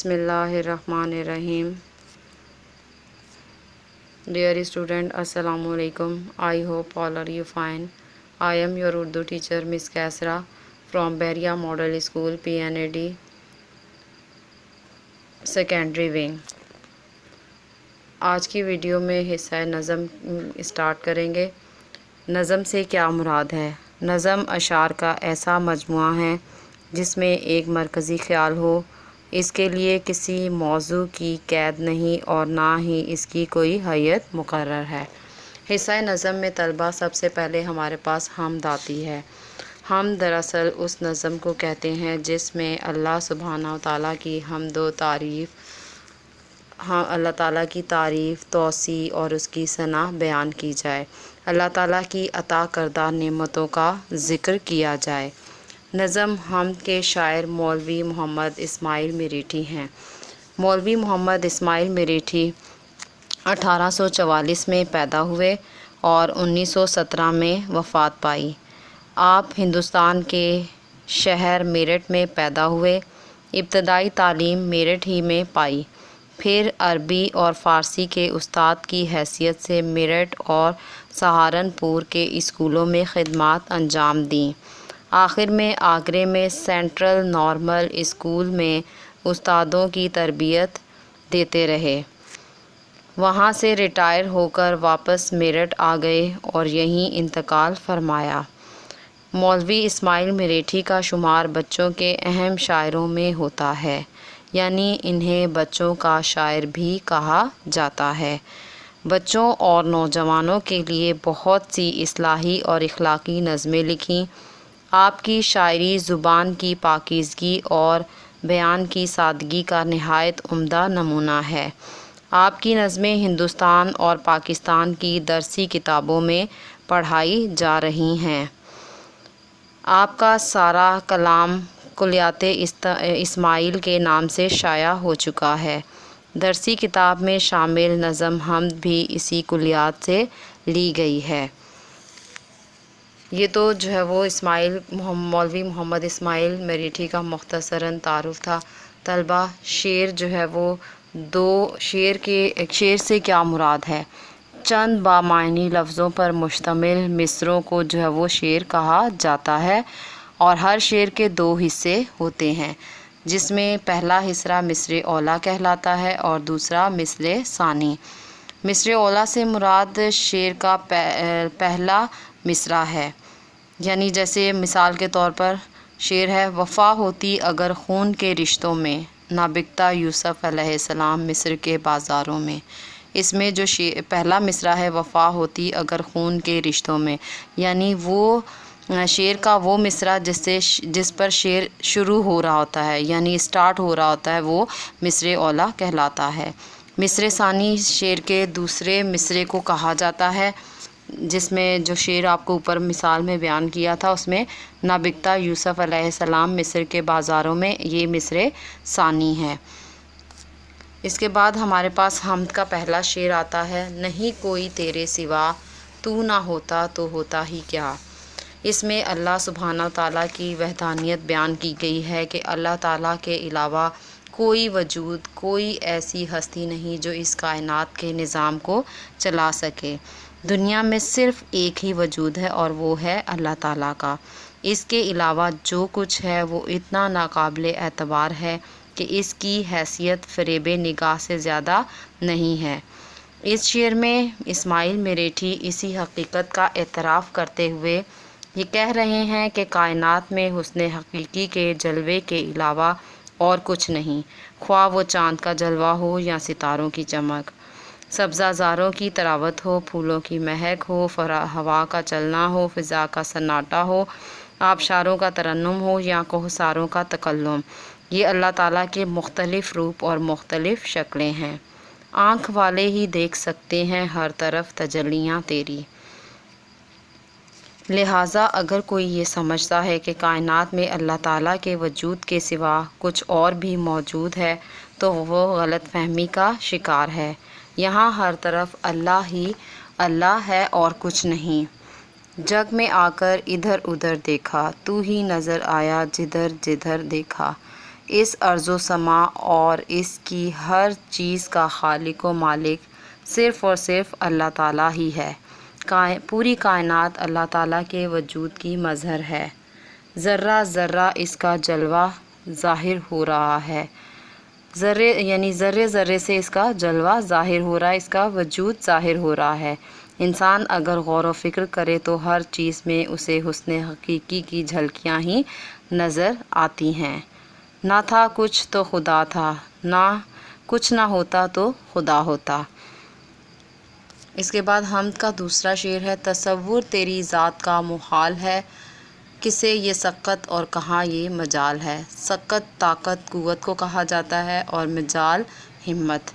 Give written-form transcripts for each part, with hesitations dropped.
Bismillahirrahmanirrahim. Dear student, Assalamu alaikum. I hope all are you fine. I am your Urdu teacher Miss Kaisra from Beria Model School PNAD Secondary Wing. آج کی video میں حصہ نظم start کریں گے۔ نظم سے کیا مراد ہے؟ نظم اشعار کا ایسا مجموعہ ہے جس میں ایک مرکزی خیال ہو۔ اس کے لیے کسی موضوع کی قید نہیں اور نہ ہی اس کی کوئی حیت مقرر ہے۔ حصہ نظم میں طلبہ سب سے پہلے ہمارے پاس حمد آتی ہے۔ حمد دراصل اس نظم کو کہتے ہیں جس میں اللہ سبحانہ و تعالیٰ کی حمد و تعریف، اللہ تعالیٰ کی تعریف، توصیف اور اس کی ثنا بیان کی جائے، اللہ تعالیٰ کی عطا کردہ نعمتوں کا ذکر کیا جائے۔ نظم حمد کے شاعر مولوی محمد اسماعیل میریٹھی ہیں۔ مولوی محمد اسماعیل میریٹھی 1844 میں پیدا ہوئے اور 1917 میں وفات پائی۔ آپ ہندوستان کے شہر میرٹھ میں پیدا ہوئے۔ ابتدائی تعلیم میرٹھ ہی میں پائی، پھر عربی اور فارسی کے استاد کی حیثیت سے میرٹھ اور سہارنپور کے اسکولوں میں خدمات انجام دیں۔ آخر میں آگرے میں سینٹرل نارمل اسکول میں استادوں کی تربیت دیتے رہے۔ وہاں سے ریٹائر ہو کر واپس میرٹھ آ گئے اور یہیں انتقال فرمایا۔ مولوی اسماعیل میریٹھی کا شمار بچوں کے اہم شاعروں میں ہوتا ہے، یعنی انہیں بچوں کا شاعر بھی کہا جاتا ہے۔ بچوں اور نوجوانوں کے لیے بہت سی اصلاحی اور اخلاقی نظمیں لکھیں۔ آپ کی شاعری زبان کی پاکیزگی اور بیان کی سادگی کا نہایت عمدہ نمونہ ہے۔ آپ کی نظمیں ہندوستان اور پاکستان کی درسی کتابوں میں پڑھائی جا رہی ہیں۔ آپ کا سارا کلام کلیات اسماعیل کے نام سے شائع ہو چکا ہے۔ درسی کتاب میں شامل نظم حمد بھی اسی کلیات سے لی گئی ہے۔ یہ تو جو ہے وہ مولوی محمد اسماعیل میریٹھی کا مختصراً تعارف تھا۔ طلبہ شعر جو ہے وہ شعر سے کیا مراد ہے؟ چند بامعنی لفظوں پر مشتمل مصرعوں کو جو ہے وہ شعر کہا جاتا ہے اور ہر شعر کے دو حصے ہوتے ہیں، جس میں پہلا حصہ مصرع اولیٰ کہلاتا ہے اور دوسرا مصرع ثانی۔ مصرع اولیٰ سے مراد شعر کا پہلا مصرع ہے، یعنی جیسے مثال کے طور پر شعر ہے: وفا ہوتی اگر خون کے رشتوں میں، نہ بکتا یوسف علیہ السلام مصر کے بازاروں میں۔ اس میں جو پہلا مصرع ہے وفا ہوتی اگر خون کے رشتوں میں، یعنی وہ شعر کا وہ مصرع جس پر شعر شروع ہو رہا ہوتا ہے، یعنی اسٹارٹ ہو رہا ہوتا ہے، وہ مصرع اولیٰ کہلاتا ہے۔ مصرع ثانی شعر کے دوسرے مصرع کو کہا جاتا ہے، جس میں جو شعر آپ کو اوپر مثال میں بیان کیا تھا اس میں نہ بکتا یوسف علیہ السلام مصر کے بازاروں میں، یہ مصرع ثانی ہے۔ اس کے بعد ہمارے پاس حمد کا پہلا شعر آتا ہے: نہیں کوئی تیرے سوا، تو نہ ہوتا تو ہوتا ہی کیا۔ اس میں اللہ سبحانہ و تعالیٰ کی وحدانیت بیان کی گئی ہے کہ اللہ تعالیٰ کے علاوہ کوئی وجود، کوئی ایسی ہستی نہیں جو اس کائنات کے نظام کو چلا سکے۔ دنیا میں صرف ایک ہی وجود ہے اور وہ ہے اللہ تعالیٰ کا۔ اس کے علاوہ جو کچھ ہے وہ اتنا ناقابل اعتبار ہے کہ اس کی حیثیت فریب نگاہ سے زیادہ نہیں ہے۔ اس شعر میں اسماعیل میریٹھی اسی حقیقت کا اعتراف کرتے ہوئے یہ کہہ رہے ہیں کہ کائنات میں حسن حقیقی کے جلوے کے علاوہ اور کچھ نہیں، خواہ وہ چاند کا جلوہ ہو یا ستاروں کی چمک، سبزہ زاروں کی طراوت ہو، پھولوں کی مہک ہو، ہوا کا چلنا ہو، فضا کا سناٹا ہو، آبشاروں کا ترنم ہو یا کوہساروں کا تکلم۔ یہ اللہ تعالیٰ کے مختلف روپ اور مختلف شکلیں ہیں۔ آنکھ والے ہی دیکھ سکتے ہیں ہر طرف تجلیاں تیری۔ لہٰذا اگر کوئی یہ سمجھتا ہے کہ کائنات میں اللہ تعالیٰ کے وجود کے سوا کچھ اور بھی موجود ہے تو وہ غلط فہمی کا شکار ہے۔ یہاں ہر طرف اللہ ہی اللہ ہے اور کچھ نہیں۔ جگ میں آ کر ادھر ادھر دیکھا، تو ہی نظر آیا جدھر جدھر دیکھا۔ اس ارض و سما اور اس کی ہر چیز کا خالق و مالک صرف اور صرف اللہ تعالیٰ ہی ہے۔ پوری کائنات اللہ تعالیٰ کے وجود کی مظہر ہے۔ ذرہ ذرہ اس کا جلوہ ظاہر ہو رہا ہے، ذرے ذرے سے اس کا جلوہ ظاہر ہو رہا ہے، اس کا وجود ظاہر ہو رہا ہے۔ انسان اگر غور و فکر کرے تو ہر چیز میں اسے حسن حقیقی کی جھلکیاں ہی نظر آتی ہیں۔ نہ تھا کچھ تو خدا تھا، نہ کچھ نہ ہوتا تو خدا ہوتا۔ اس کے بعد حمد کا دوسرا شعر ہے: تصور تیری ذات کا محال ہے، کسے یہ سقط اور کہاں یہ مجال ہے۔ سقط طاقت قوت کو کہا جاتا ہے اور مجال ہمت۔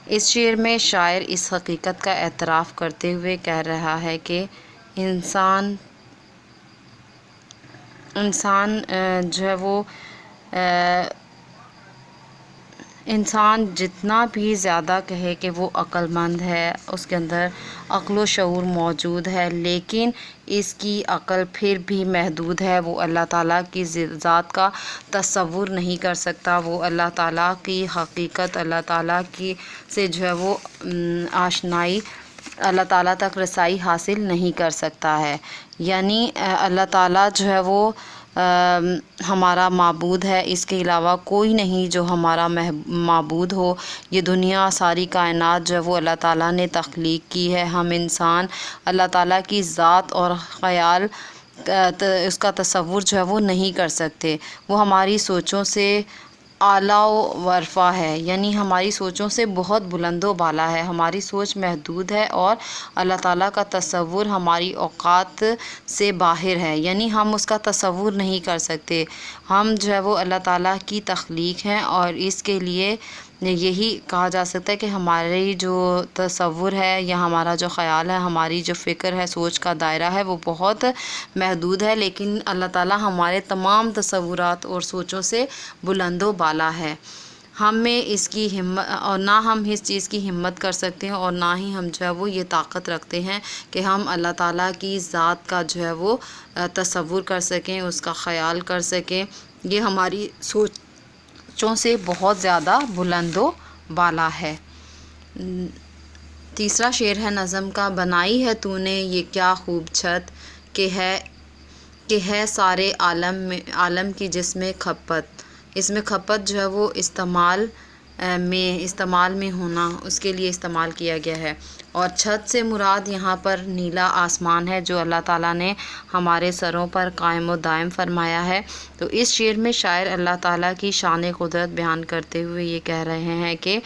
اس شعر میں شاعر اس حقیقت کا اعتراف کرتے ہوئے کہہ رہا ہے کہ انسان جو ہے وہ انسان جتنا بھی زیادہ کہے کہ وہ عقل مند ہے، اس کے اندر عقل و شعور موجود ہے، لیکن اس کی عقل پھر بھی محدود ہے۔ وہ اللہ تعالیٰ کی ذات کا تصور نہیں کر سکتا، وہ اللہ تعالیٰ کی حقیقت، اللہ تعالیٰ کی سے جو ہے وہ آشنائی، اللہ تعالیٰ تک رسائی حاصل نہیں کر سکتا ہے۔ یعنی اللہ تعالیٰ جو ہے وہ ہمارا معبود ہے، اس کے علاوہ کوئی نہیں جو ہمارا معبود ہو۔ یہ دنیا، ساری کائنات جو ہے وہ اللہ تعالیٰ نے تخلیق کی ہے۔ ہم انسان اللہ تعالیٰ کی ذات اور خیال اس کا تصور جو ہے وہ نہیں کر سکتے۔ وہ ہماری سوچوں سے اعلیٰ و ارفع ہے، یعنی ہماری سوچوں سے بہت بلند و بالا ہے۔ ہماری سوچ محدود ہے اور اللہ تعالیٰ کا تصور ہماری اوقات سے باہر ہے، یعنی ہم اس کا تصور نہیں کر سکتے۔ ہم جو ہے وہ اللہ تعالیٰ کی تخلیق ہیں اور اس کے لیے یہی کہا جا سکتا ہے کہ ہماری جو تصور ہے یا ہمارا جو خیال ہے، ہماری جو فکر ہے، سوچ کا دائرہ ہے، وہ بہت محدود ہے، لیکن اللہ تعالیٰ ہمارے تمام تصورات اور سوچوں سے بلند و بالا ہے۔ ہم میں اس کی ہمت، اور نہ ہم اس چیز کی ہمت کر سکتے ہیں اور نہ ہی ہم جو ہے وہ یہ طاقت رکھتے ہیں کہ ہم اللہ تعالیٰ کی ذات کا جو ہے وہ تصور کر سکیں، اس کا خیال کر سکیں۔ یہ ہماری سوچوں سے بہت زیادہ بلند و بالا ہے۔ تیسرا شعر ہے نظم کا: بنائی ہے تو نے یہ کیا خوب چھت، کہ ہے سارے عالم کی جس میں کھپت۔ اس میں کھپت جو ہے وہ استعمال میں ہونا، اس کے لیے استعمال کیا گیا ہے۔ اور چھت سے مراد یہاں پر نیلا آسمان ہے جو اللہ تعالیٰ نے ہمارے سروں پر قائم و دائم فرمایا ہے۔ تو اس شعر میں شاعر اللہ تعالیٰ کی شان قدرت بیان کرتے ہوئے یہ کہہ رہے ہیں کہ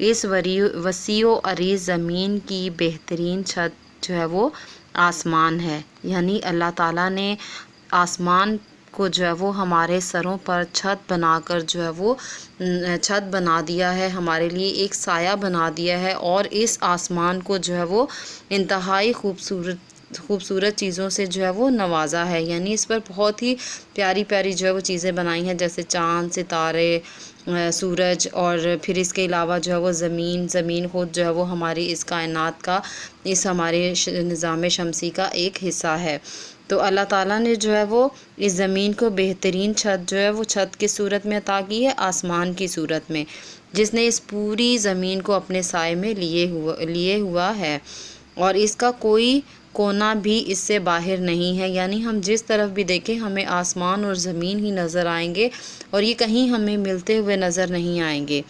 اس وسیع و عریض زمین کی بہترین چھت جو ہے وہ آسمان ہے، یعنی اللہ تعالیٰ نے آسمان کو جو ہے وہ ہمارے سروں پر چھت بنا کر جو ہے وہ چھت بنا دیا ہے، ہمارے لیے ایک سایہ بنا دیا ہے، اور اس آسمان کو جو ہے وہ انتہائی خوبصورت چیزوں سے جو ہے وہ نوازا ہے، یعنی اس پر بہت ہی پیاری پیاری جو ہے وہ چیزیں بنائی ہیں، جیسے چاند، ستارے، سورج، اور پھر اس کے علاوہ جو ہے وہ زمین خود جو ہے وہ ہماری اس کائنات کا، اس ہمارے نظام شمسی کا ایک حصہ ہے۔ تو اللہ تعالیٰ نے جو ہے وہ اس زمین کو بہترین چھت جو ہے وہ چھت کی صورت میں عطا کی ہے، آسمان کی صورت میں، جس نے اس پوری زمین کو اپنے سائے میں لیے ہوا ہے، اور اس کا کوئی کونا بھی اس سے باہر نہیں ہے، یعنی ہم جس طرف بھی دیکھیں ہمیں آسمان اور زمین ہی نظر آئیں گے، اور یہ کہیں ہمیں ملتے ہوئے نظر نہیں آئیں گے۔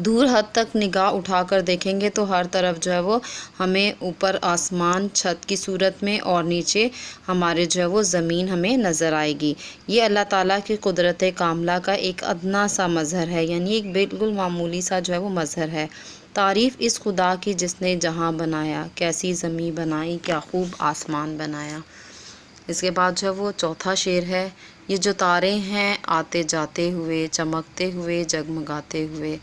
دور حد تک نگاہ اٹھا کر دیکھیں گے تو ہر طرف جو ہے وہ ہمیں اوپر آسمان چھت کی صورت میں اور نیچے ہمارے جو ہے وہ زمین ہمیں نظر آئے گی۔ یہ اللہ تعالیٰ کی قدرت کاملہ کا ایک ادنا سا مظہر ہے، یعنی ایک بالکل معمولی سا جو ہے وہ مظہر ہے۔ تعریف اس خدا کی جس نے جہاں بنایا، کیسی زمیں بنائی، کیا خوب آسمان بنایا۔ اس کے بعد جو ہے وہ چوتھا شعر ہے: یہ جو تارے ہیں آتے جاتے ہوئے، چمکتے ہوئے، جگمگاتے ہوئے۔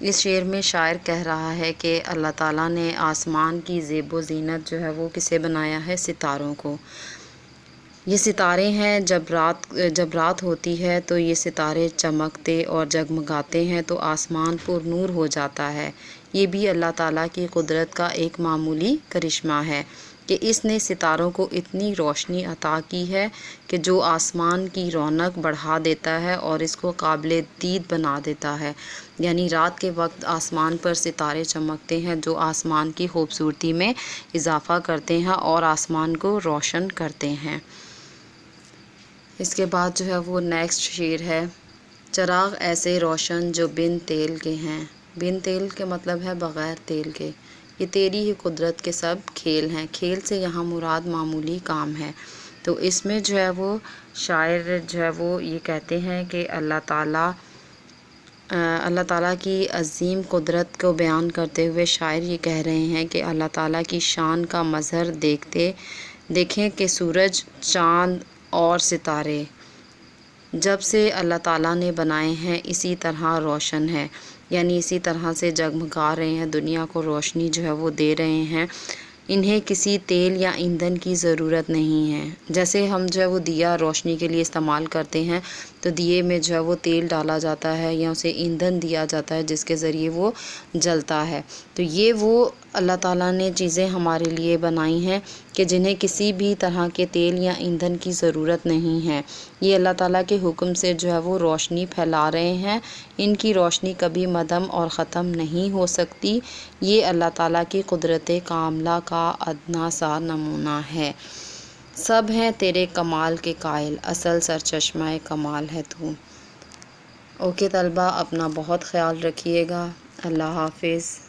اس شعر میں شاعر کہہ رہا ہے کہ اللہ تعالیٰ نے آسمان کی زیب و زینت جو ہے وہ کسے بنایا ہے؟ ستاروں کو۔ یہ ستارے ہیں، جب رات ہوتی ہے تو یہ ستارے چمکتے اور جگمگاتے ہیں تو آسمان پر نور ہو جاتا ہے۔ یہ بھی اللہ تعالیٰ کی قدرت کا ایک معمولی کرشمہ ہے۔ کہ اس نے ستاروں کو اتنی روشنی عطا کی ہے کہ جو آسمان کی رونق بڑھا دیتا ہے اور اس کو قابل دید بنا دیتا ہے۔ یعنی رات کے وقت آسمان پر ستارے چمکتے ہیں جو آسمان کی خوبصورتی میں اضافہ کرتے ہیں اور آسمان کو روشن کرتے ہیں۔ اس کے بعد جو ہے وہ نیکسٹ شعر ہے، چراغ ایسے روشن جو بن تیل کے ہیں۔ بن تیل کے مطلب ہے بغیر تیل کے۔ یہ تیری ہی قدرت کے سب کھیل ہیں۔ کھیل سے یہاں مراد معمولی کام ہے۔ تو اس میں جو ہے وہ شاعر جو ہے وہ یہ کہتے ہیں کہ اللہ تعالیٰ کی عظیم قدرت کو بیان کرتے ہوئے شاعر یہ کہہ رہے ہیں کہ اللہ تعالیٰ کی شان کا مظہر دیکھیں کہ سورج، چاند اور ستارے جب سے اللہ تعالیٰ نے بنائے ہیں اسی طرح روشن ہے، یعنی اسی طرح سے جگمگا رہے ہیں، دنیا کو روشنی جو ہے وہ دے رہے ہیں۔ انہیں کسی تیل یا ایندھن کی ضرورت نہیں ہے۔ جیسے ہم جو ہے وہ دیا روشنی کے لیے استعمال کرتے ہیں تو دیے میں جو ہے وہ تیل ڈالا جاتا ہے یا اسے ایندھن دیا جاتا ہے جس کے ذریعے وہ جلتا ہے۔ تو یہ وہ اللہ تعالیٰ نے چیزیں ہمارے لیے بنائی ہیں کہ جنہیں کسی بھی طرح کے تیل یا ایندھن کی ضرورت نہیں ہے۔ یہ اللہ تعالیٰ کے حکم سے جو ہے وہ روشنی پھیلا رہے ہیں۔ ان کی روشنی کبھی مدھم اور ختم نہیں ہو سکتی۔ یہ اللہ تعالیٰ کی قدرت کاملہ کا ادنا سا نمونہ ہے۔ سب ہیں تیرے کمال کے قائل، اصل سرچشمہ کمال ہے تو۔ اوکے طلبہ، اپنا بہت خیال رکھیے گا۔ اللہ حافظ۔